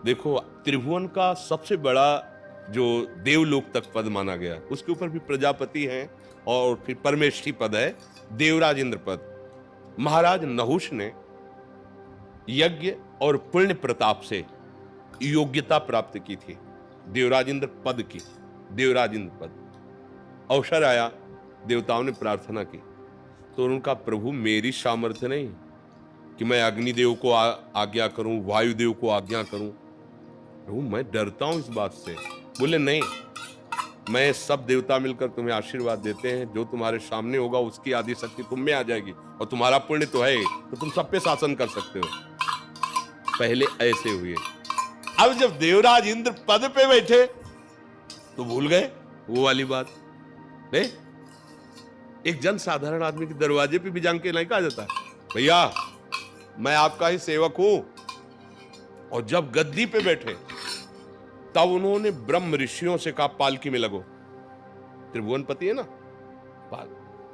देखो, त्रिभुवन का सबसे बड़ा जो देवलोक तक पद माना गया, उसके ऊपर भी प्रजापति हैं और फिर परमेष्ठी पद है, देवराज इंद्र पद। महाराज नहुष ने यज्ञ और पुण्य प्रताप से योग्यता प्राप्त की थी देवराज इंद्र पद की। देवराज इंद्र पद अवसर आया, देवताओं ने प्रार्थना की तो उनका, प्रभु मेरी सामर्थ्य नहीं कि मैं अग्निदेव को आज्ञा करूं, वायुदेव को आज्ञा करूं, प्रभु मैं डरता हूं इस बात से। बोले नहीं, मैं सब देवता मिलकर तुम्हें आशीर्वाद देते हैं, जो तुम्हारे सामने होगा उसकी आदि शक्ति तुम में आ जाएगी, और तुम्हारा पुण्य तो है तो तुम सब पे शासन कर सकते हो। पहले ऐसे हुए, अब जब देवराज इंद्र पद पे बैठे तो भूल गए वो वाली बात। नहीं, एक जन साधारण आदमी के दरवाजे पे भी जान के नहीं कहा जाता भैया मैं आपका ही सेवक हूं। और जब गद्दी पे बैठे तब उन्होंने ब्रह्म ऋषियों से कहा पालकी में लगो। त्रिभुवनपति है ना पाल,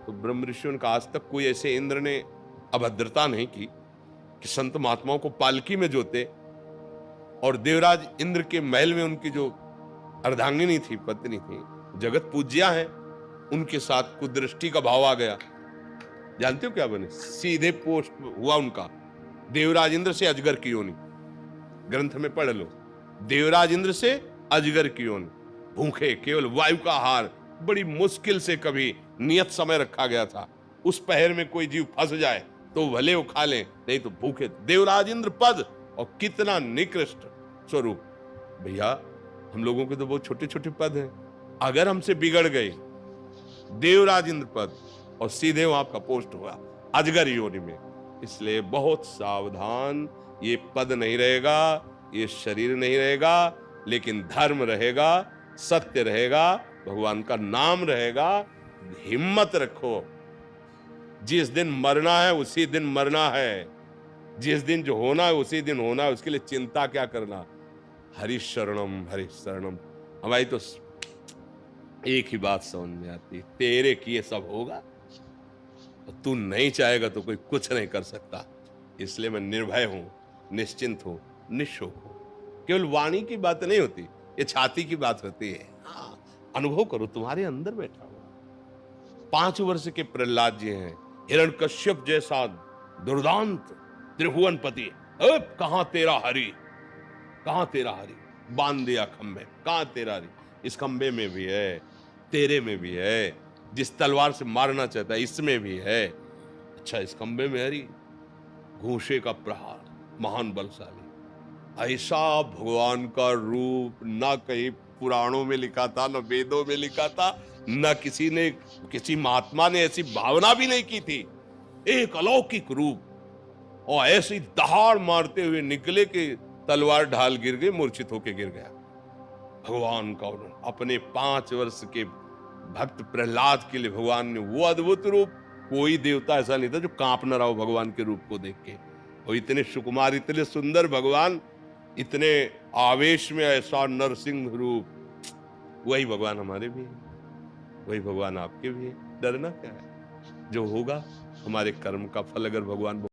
तो ब्रह्म ऋषियों का आज तक कोई ऐसे इंद्र ने अभद्रता नहीं की कि संत महात्माओं को पालकी में जोते। और देवराज इंद्र के महल में उनकी जो अर्धांगिनी थी, पत्नी थी, जगत पूज्या है, उनके साथ कुदृष्टि का भाव आ गया। जानते हो क्या बने? सीधे पोस्ट हुआ उनका, देवराज इंद्र से अजगर की योनि। ग्रंथ में पढ़ लो, देवराज इंद्र से अजगर की योनि। भूखे, केवल वायु का आहार, बड़ी मुश्किल से कभी नियत समय रखा गया था, उस पहर में कोई जीव फंस जाए तो भले वो खा ले, नहीं तो भूखे। देवराज इंद्र पद, और कितना निकृष्ट स्वरूप। भैया हम लोगों के तो बहुत छोटे छोटे पद हैं, अगर हमसे बिगड़ गए, देवराज इंद्र पद और सीधे वहां का पोस्ट हुआ अजगर योनि में। इसलिए बहुत सावधान, ये पद नहीं रहेगा, ये शरीर नहीं रहेगा, लेकिन धर्म रहेगा, सत्य रहेगा, भगवान का नाम रहेगा। हिम्मत रखो, जिस दिन मरना है उसी दिन मरना है, जिस दिन जो होना है उसी दिन होना है, उसके लिए चिंता क्या करना। हरि शरणम हरि शरणम। हमारी तो एक ही बात समझ में आती, तेरे किए सब होगा, तो तू नहीं चाहेगा तो कोई कुछ नहीं कर सकता। इसलिए मैं निर्भय हूं, निश्चिंत हूं, निशोक हूं। केवल वाणी की बात नहीं होती, ये छाती की बात होती है। हाँ, अनुभव करो, तुम्हारे अंदर बैठा हुआ 5 वर्ष के प्रहलाद जी हैं, हिरण्यकश्यप जैसा दुर्दांत त्रिभुवनपति। अब कहां तेरा हरि, कहां तेरा हरि, बांध दिया खंबे, कहां तेरा हरि। इस खंबे में भी है, तेरे में भी है, जिस तलवार से मारना चाहता है इसमें भी है। अच्छा, इस खंबे में हरि, घूंसे का प्रहार, महान बलशाली। ऐसा भगवान का रूप ना कहीं पुराणों में लिखा था, न वेदों में लिखा था, न किसी ने, किसी महात्मा ने ऐसी भावना भी नहीं की थी। एक अलौकिक रूप, और ऐसी दहाड़ मारते हुए निकले कि तलवार ढाल गिर गई, मूर्छित होकर गिर गया। भगवान का अपने 5 वर्ष के भक्त प्रहलाद के लिए भगवान ने वो अद्भुत रूप, कोई देवता ऐसा नहीं था जो कांप न रहा हो भगवान के रूप को देख के। और इतने सुकुमार, इतने सुंदर भगवान, इतने आवेश में ऐसा नरसिंह रूप। वही भगवान हमारे भी है, वही भगवान आपके भी है। डरना क्या है? जो होगा हमारे कर्म का फल, अगर भगवान